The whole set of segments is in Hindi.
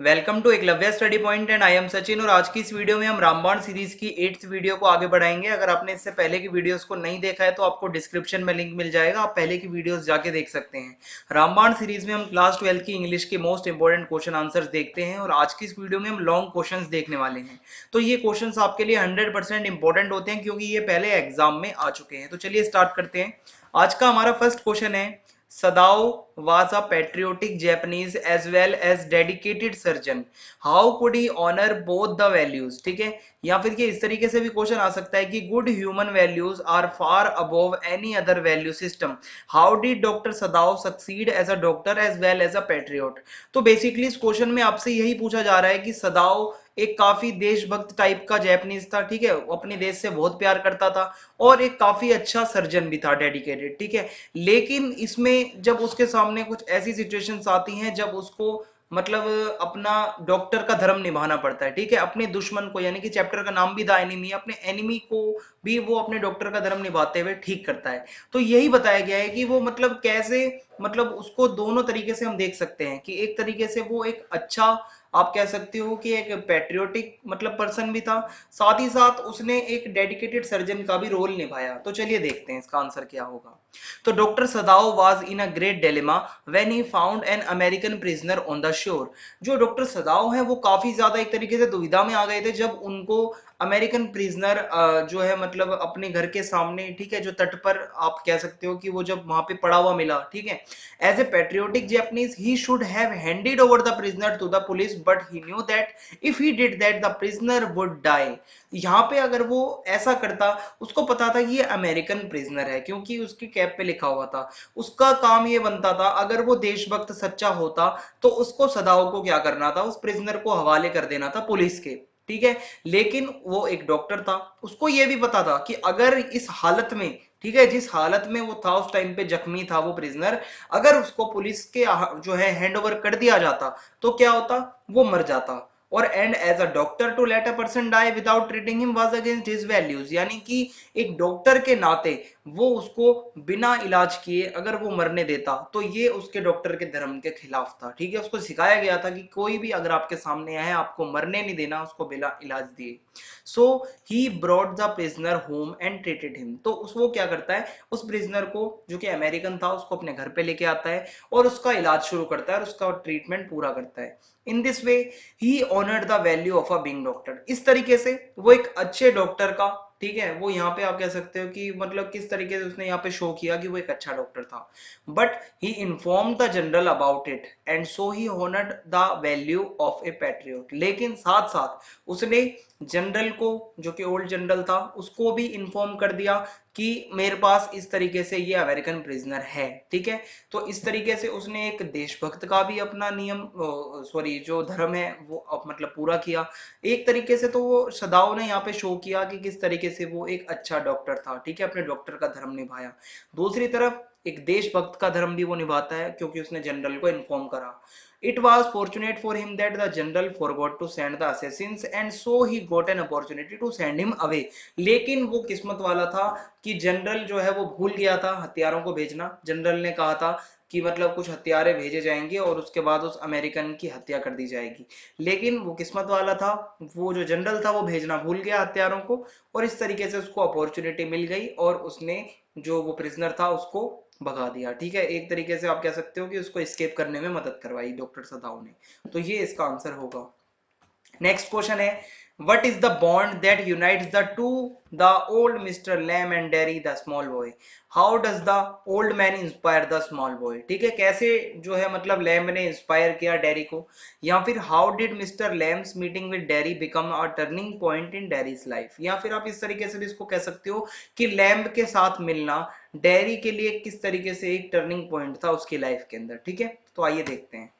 Welcome to Eklavya study point and I am Sachin. और आज की इस वीडियो में हम रामबाण सीरीज की 8th वीडियो को आगे बढ़ाएंगे। अगर आपने इससे पहले की वीडियोस को नहीं देखा है तो आपको डिस्क्रिप्शन में लिंक मिल जाएगा, आप पहले की वीडियोस जाके देख सकते हैं। रामबाण सीरीज में हम क्लास 12 की इंग्लिश के मोस्ट इंपोर्टेंट क्वेश्चन आंसर्स देखते हैं और आज की इस वीडियो में हम लॉन्ग क्वेश्चन देखने वाले हैं। तो ये क्वेश्चन आपके लिए 100% इंपॉर्टेंट होते हैं क्योंकि ये पहले एग्जाम में आ चुके हैं। तो चलिए स्टार्ट करते हैं। आज का हमारा फर्स्ट क्वेश्चन है, Sadao was a patriotic Japanese as well as dedicated surgeon. How could he honor both the values? ठीक है, या फिर ये इस तरीके से भी क्वेश्चन आ सकता है कि good human values are far above any other value system. How did doctor Sadao succeed as a doctor as well as a patriot. तो बेसिकली इस क्वेश्चन में आपसे यही पूछा जा रहा है कि सदाव एक काफी देशभक्त टाइप का जैपनीज था, ठीक है, वो अपने देश से बहुत प्यार करता था और एक काफी अच्छा सर्जन भी था, डेडिकेटेड, ठीक है। लेकिन इसमें जब उसके सामने कुछ ऐसी सिचुएशंस आती हैं जब उसको मतलब अपना डॉक्टर का धर्म निभाना पड़ता है, ठीक है, अपने दुश्मन को, यानी कि चैप्टर का नाम भी द एनिमी, अपने एनिमी को भी वो अपने डॉक्टर का धर्म निभाते हुए ठीक करता है। तो यही बताया गया है कि वो मतलब कैसे, मतलब उसको दोनों तरीके से हम देख सकते हैं कि एक तरीके से वो एक अच्छा, आप कह सकते हो कि एक पैट्रियोटिक मतलब पर्सन भी था, साथ ही साथ उसने एक डेडिकेटेड सर्जन का भी रोल निभाया। तो चलिए देखते हैं इसका आंसर क्या होगा। तो doctor Sadao was in a great dilemma when he found an American prisoner on the shore. जो डॉक्टर सदाओ है वो काफी ज्यादा एक तरीके से दुविधा में आ गए थे जब उनको अमेरिकन प्रिजनर जो है मतलब अपने घर के सामने, ठीक है, जो तट पर आप कह सकते हो कि वो जब वहां पे पड़ा हुआ मिला, ठीक है। As a patriotic Japanese he should have handed over the prisoner to the police but he knew that if he did that the prisoner would die. यहाँ पे अगर वो ऐसा करता, उसको पता था कि ये अमेरिकन प्रिजनर है क्योंकि उसकी कैप पे लिखा हुआ था, उसका काम ये बनता था, अगर वो देशभक्त सच्चा होता तो उसको सदाओ को क्या करना था, उस प्रिजनर को हवाले कर देना था पुलिस के, ठीक है। लेकिन वो एक डॉक्टर था, उसको ये भी पता था कि अगर इस हालत में, ठीक है, जिस हालत में वो था उस टाइम पे जख्मी था वो प्रिजनर, अगर उसको पुलिस के जो है हैंड ओवर कर दिया जाता तो क्या होता, वो मर जाता। और and as a doctor to let a person die without treating him was against his values, यानी कि एक डॉक्टर के नाते वो उसको बिना इलाज किए अगर वो मरने देता तो ये उसके डॉक्टर के धर्म के खिलाफ था, ठीक है। उसको सिखाया गया था कि कोई भी अगर आपके सामने आए आपको मरने नहीं देना उसको बिना इलाज दिए। So he brought the prisoner home and treated him. तो उस वो क्या करता है, उस प्रिजनर को जो कि अमेरिकन था उसको अपने घर पे लेके आता है और उसका इलाज शुरू करता है और उसका ट्रीटमेंट पूरा करता है। In this way he honoured the value of a being doctor. इस तरीके से वो एक अच्छे डॉक्टर का, ठीक है, वो यहाँ पे आप कह सकते हो कि मतलब किस तरीके से उसने यहाँ पे शो किया कि वो एक अच्छा डॉक्टर था। But he inform the general about it and so he honoured the value of A patriot. लेकिन साथ साथ उसने जनरल को, जो कि ओल्ड जनरल था, उसको भी इन्फॉर्म कर दिया कि मेरे पास इस तरीके से ये अमेरिकन प्रिजनर है, ठीक है। तो इस तरीके से उसने एक देशभक्त का भी अपना नियम, सॉरी, जो धर्म है वो मतलब पूरा किया। एक तरीके से तो वो सदाओ ने यहाँ पे शो किया कि किस तरीके से वो एक अच्छा डॉक्टर था, ठीक है, अपने डॉक्टर का धर्म निभाया। दूसरी तरफ एक देशभक्त का धर्म भी वो निभाता है क्योंकि उसने जनरल को इन्फॉर्म करा। It was fortunate for him that the general forgot to send the assassins and so he got an opportunity to send him away. लेकिन वो किस्मत वाला था कि जनरल जो है वो भूल गया था हथियारों को भेजना। जनरल ने कहा था कि मतलब कुछ हथियारे भेजे जाएंगे और उसके बाद उस अमेरिकन की हत्या कर दी जाएगी। लेकिन वो किस्मत वाला था, वो जो जनरल था वो भेजना भूल गया हथियारों को और इस तरीके से उसको अपॉर्चुनिटी मिल गई और उसने जो वो प्रिजनर था उसको भगा दिया, ठीक है। एक तरीके से आप कह सकते हो कि उसको एस्केप करने में मदद करवाई डॉक्टर सदाव ने। तो ये इसका आंसर होगा। नेक्स्ट क्वेश्चन है, what is the bond that unites the two, the old Mr. Lamb and Derry the small boy? How does the old man inspire the small boy? ठीक है, कैसे जो है मतलब लैम्ब ने इंस्पायर किया डेरी को, या फिर how did Mr. Lamb's meeting with Derry become a turning point in Derry's life? या फिर आप इस तरीके से भी इसको कह सकते हो कि लैम्ब के साथ मिलना डेरी के लिए किस तरीके से एक टर्निंग पॉइंट था उसकी लाइफ के अंदर, ठीक है। तो आइए देखते हैं।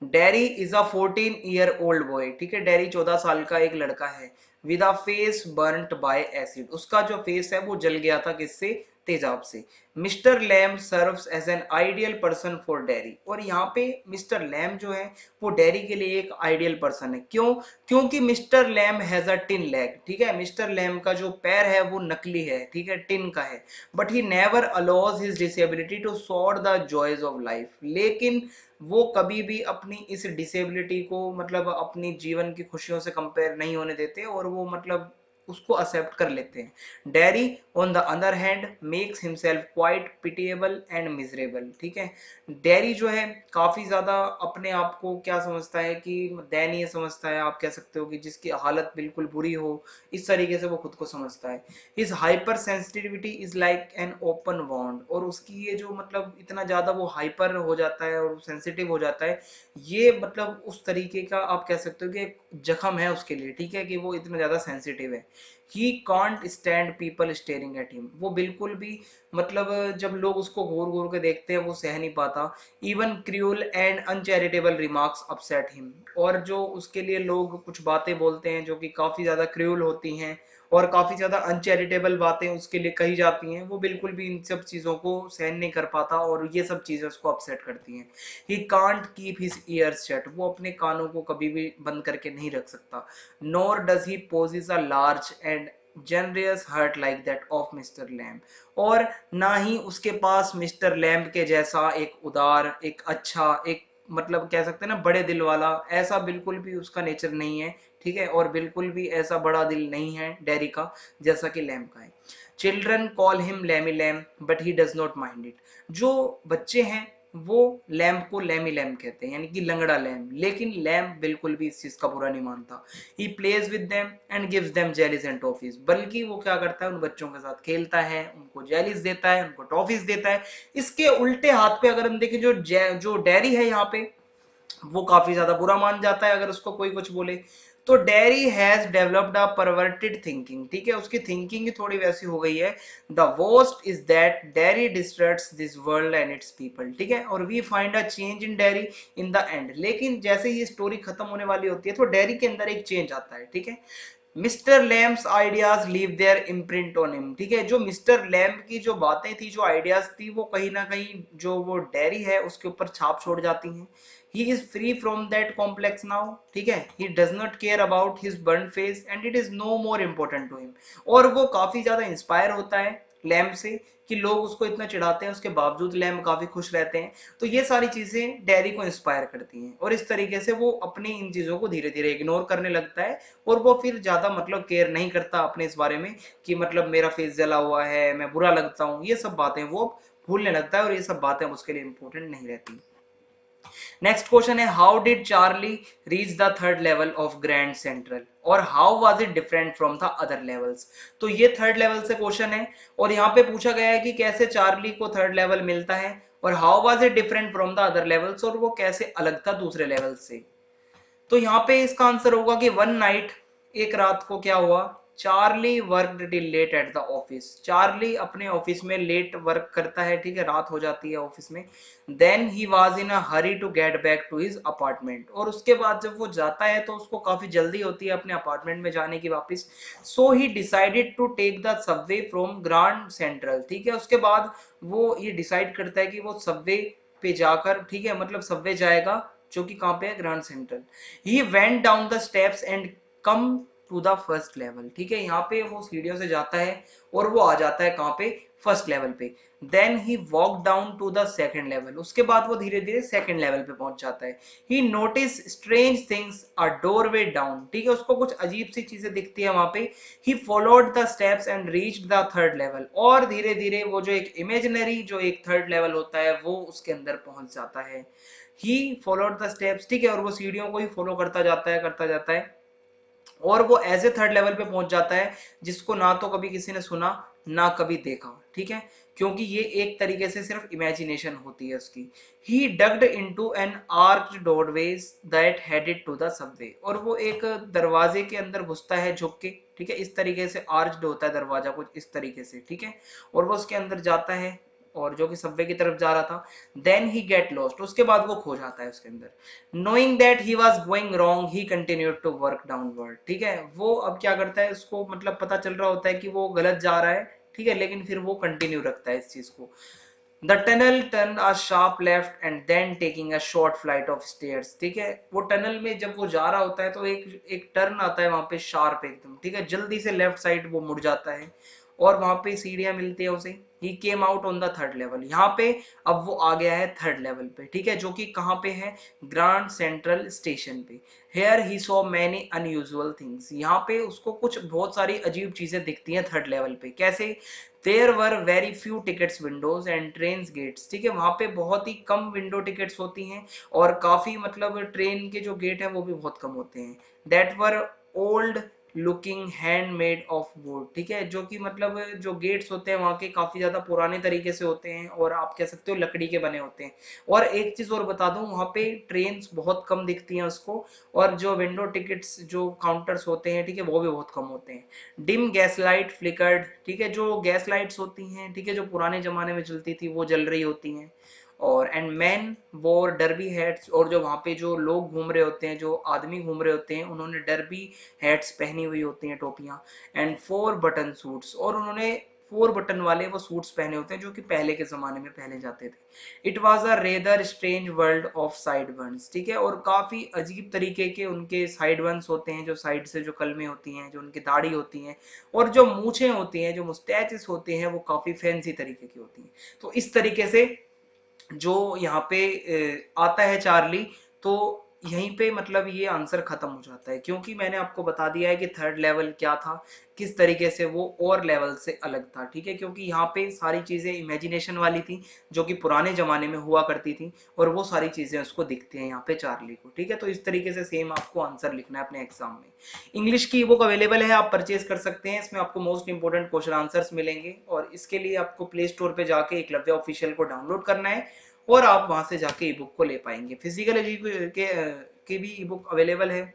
Dairy is a 14-year-old boy, ठीक है, डेरी 14 साल का एक लड़का है। With a face burnt bye acid, उसका जो फेस है वो जल गया था किससे, तेजाब से। Mister Lamb serves as an ideal person for Derry. और यहाँ पे मिस्टर लैम जो है वो डेयरी के लिए एक आइडियल पर्सन है। क्यों? क्योंकि mister Lamb has a tin leg. ठीक है, मिस्टर लैम का जो पैर है वो नकली है, ठीक है, टिन का है। But he never allows his disability to sort the joys of life. लेकिन वो कभी भी अपनी इस डिसेबिलिटी को मतलब अपनी जीवन की खुशियों से कंपेयर नहीं होने देते और वो मतलब उसको एक्सेप्ट कर लेते हैं। Dairy on the other hand makes himself quite pitiable and miserable. ठीक है, डेरी जो है काफी ज्यादा अपने आप को क्या समझता है कि दयनीय समझता है, आप कह सकते हो कि जिसकी हालत बिल्कुल बुरी हो, इस तरीके से वो खुद को समझता है। His hyper sensitivity is like an open wound. और उसकी ये जो मतलब इतना ज्यादा वो हाइपर हो जाता है और सेंसिटिव हो जाता है, ये मतलब उस तरीके का आप कह सकते हो कि एक जख्म है उसके लिए। ठीक है, कि वो इतना ज्यादा सेंसिटिव है। He can't stand people staring at him. वो बिल्कुल भी मतलब जब लोग उसको घूर घूर के देखते हैं वो सह नहीं पाता। Even cruel and uncharitable remarks upset him. और जो उसके लिए लोग कुछ बातें बोलते हैं जो कि काफी ज्यादा क्रूअल होती हैं और काफी ज्यादा अनचैरिटेबल बातें उसके लिए कही जाती हैं, वो बिल्कुल भी इन सब चीजों को सहन नहीं कर पाता और ये सब चीजें उसको अपसेट करती हैं। He can't keep his years shut. वो अपने कानों को कभी भी बंद करके नहीं रख सकता। Nor does he possess a large and generous heart like that of mister Lamb. और ना ही उसके पास मिस्टर लैम्ब के जैसा एक उदार, एक अच्छा, एक मतलब कह सकते हैं ना बड़े दिल वाला, ऐसा बिल्कुल भी उसका नेचर नहीं है। ठीक है, और बिल्कुल भी ऐसा बड़ा दिल नहीं है डेरी का जैसा कि लैम्ब का है। Children call him Lamey Lamb but he does not mind it. जो बच्चे हैं वो लैम्ब को लैमी लैम कहते हैं, यानी कि लंगड़ा लैम, लेकिन लैम्ब बिल्कुल भी इस चीज का बुरा नहीं मानता। He plays with them and gives them jellies and toffees. बल्कि वो क्या करता है, उन बच्चों के साथ खेलता है, उनको जेलीज देता है, उनको टॉफीज देता है। इसके उल्टे हाथ पे अगर हम देखें, जो डेरी है यहाँ पे, वो काफी ज्यादा बुरा मान जाता है अगर उसको कोई कुछ बोले। तो dairy has developed a perverted thinking. ठीक है, उसकी थिंकिंग ही थोड़ी वैसी हो गई है। The worst is that Derry destructs this world and its people. ठीक है, और we find a change in Derry in the end. लेकिन जैसे ही स्टोरी खत्म होने वाली होती है तो डेरी के अंदर एक चेंज आता है। ठीक है, mister Lamb's ideas leave their imprint on him. ठीक है, जो मिस्टर लैम्प की जो बातें थी, जो आइडियाज थी, वो कहीं ना कहीं जो वो डेरी है उसके ऊपर छाप छोड़ जाती हैं। He is free from that complex now. ठीक है, he does not care about his burn face and it is no more important to him. और वो काफी ज्यादा इंस्पायर होता है लैम्प से कि लोग उसको इतना चिढ़ाते हैं, उसके बावजूद लैम्प काफी खुश रहते हैं। तो ये सारी चीजें डेरी को इंस्पायर करती हैं और इस तरीके से वो अपनी इन चीजों को धीरे धीरे इग्नोर करने लगता है। और वो फिर ज्यादा मतलब केयर नहीं करता अपने इस बारे में कि मतलब मेरा फेस जला हुआ है, मैं बुरा लगता हूँ, ये सब बातें वो भूलने लगता है और ये सब बातें उसके लिए इंपॉर्टेंट नहीं रहती। नेक्स्ट क्वेश्चन है, how did Charlie reach the third level of Grand Central और how was it different from the other levels. तो ये थर्ड लेवल से क्वेश्चन है और यहाँ पे पूछा गया है कि कैसे चार्ली को थर्ड लेवल मिलता है और how was it different from the other levels, और वो कैसे अलग था दूसरे लेवल से। तो यहाँ पे इसका आंसर होगा कि वन नाइट, एक रात को क्या हुआ, Charlie worked till late at the office. Charlie अपने ऑफिस में लेट वर्क करता है। ठीक है, रात हो जाती है ऑफिस में। Then he was in a hurry to get back to his apartment. और उसके बाद जब वो जाता है तो उसको काफी जल्दी होती है अपने अपार्टमेंट में जाने की वापस। So he decided to take the subway from Grand Central. ठीक है, उसके बाद वो ये डिसाइड करता है कि वो सबवे पे जाकर, ठीक है, मतलब सबवे जाएगा जो कि कहाँ पे है, Grand Central. He went down the steps and come to the first level. ठीक है, यहाँ पे वो सीढ़ियों से जाता है और वो आ जाता है कहाँ पे, फर्स्ट लेवल पे। Then he walk down to the second level. उसके बाद वो धीरे धीरे सेकंड लेवल पे पहुंच जाता है। ही नोटिस स्ट्रेंज थिंग्स अ डोरवे डाउन। ठीक है, उसको कुछ अजीब सी चीजें दिखती है वहां पे। He followed the steps and reached the third level. और धीरे धीरे वो जो एक इमेजिनरी जो एक थर्ड लेवल होता है वो उसके अंदर पहुंच जाता है। He followed the steps. ठीक है, और वो सीढ़ियों को ही फॉलो करता जाता है, करता जाता है, और वो ऐसे थर्ड लेवल पे पहुंच जाता है जिसको ना तो कभी किसी ने सुना ना कभी देखा। ठीक है, क्योंकि ये एक तरीके से सिर्फ इमेजिनेशन होती है उसकी। He ducked into an arched doorways that headed to the subway. और वो एक दरवाजे के अंदर घुसता है झुक के। ठीक है, इस तरीके से आर्च्ड होता है दरवाजा कुछ इस तरीके से। ठीक है, और वो उसके अंदर जाता है और जो कि सबवे की तरफ जा रहा था। Then he get lost. उसके बाद वो खो जाता है उसके अंदर। Knowing that he was going wrong he continued to work downward. ठीक है, वो अब क्या करता है, उसको मतलब पता चल रहा होता है कि वो गलत जा रहा है। ठीक है, लेकिन फिर वो कंटिन्यू रखता है इस चीज को। The tunnel turn a sharp left and then taking a short flight of stairs, ठीक है, वो टनल में जब वो जा रहा होता है तो एक एक टर्न आता है वहां पे शार्प एकदम, ठीक है, जल्दी से लेफ्ट साइड वो मुड़ जाता है और वहां पे सीढ़ियां मिलती है उसे। He came out on the third level, यहाँ पे अब वो आ गया है थर्ड लेवल पे, ठीक है, जो कि कहाँ पे है, ग्रांड सेंट्रल स्टेशन पे। Here he saw many unusual things, यहाँ पे उसको कुछ बहुत सारी अजीब चीजें दिखती हैं थर्ड लेवल पे। कैसे, there were very few tickets windows and train gates, ठीक है, वहां पे बहुत ही कम विंडो टिकट्स होती हैं और काफी मतलब ट्रेन के जो गेट है वो भी बहुत कम होते हैं। That were old looking handmade of would, ठीक है, जो कि मतलब जो गेट्स होते हैं वहां के काफी ज्यादा पुराने तरीके से होते हैं और आप कह सकते हो लकड़ी के बने होते हैं। और एक चीज और बता दूं, वहां पे ट्रेन बहुत कम दिखती हैं उसको, और जो विंडो टिकट्स जो काउंटर्स होते हैं, ठीक है, वो भी बहुत कम होते हैं। डिम गैस लाइट फ्लिकर्ड, ठीक है, जो गैस लाइट्स होती हैं, ठीक है, जो पुराने जमाने में चलती थी वो जल रही होती हैं। और एंड मैन वोर डर्बी हैट्स, और जो वहां पे जो लोग घूम रहे होते हैं, जो आदमी घूम रहे होते हैं, उन्होंने डर्बी हैट्स पहनी हुई होती हैं, टोपियां। एंड 4 बटन सूट्स, और उन्होंने 4 बटन वाले वो सूट्स पहने होते हैं जो कि पहले के जमाने में पहने जाते थे। It was a rather strange world of side Burns, ठीक है, और काफी अजीब तरीके के उनके साइड बर्न्स होते हैं, जो साइड से जो कलमे होती हैं, जो उनकी दाढ़ी होती हैं, और जो मूछें होती हैं, जो मुस्टैचेस होते हैं, वो काफी फैंसी तरीके की होती हैं। तो इस तरीके से जो यहाँ पे आता है चार्ली, तो यहीं पे मतलब ये आंसर खत्म हो जाता है, क्योंकि मैंने आपको बता दिया है कि थर्ड लेवल क्या था, किस तरीके से वो और लेवल से अलग था, ठीक है, क्योंकि यहाँ पे सारी चीजें इमेजिनेशन वाली थी जो कि पुराने जमाने में हुआ करती थी, और वो सारी चीजें उसको दिखती हैं यहाँ पे चार्ली को, ठीक है। तो इस तरीके से सेम आपको आंसर लिखना है अपने एग्जाम में। इंग्लिश की बुक अवेलेबल है, आप परचेज कर सकते हैं, इसमें आपको मोस्ट इंपोर्टेंट क्वेश्चन आंसर्स मिलेंगे, और इसके लिए आपको प्ले स्टोर पे जाके एकलव्य ऑफिशियल को डाउनलोड करना है और आप वहां से जाके ई बुक को ले पाएंगे। फिजिकल के भी ई बुक अवेलेबल है,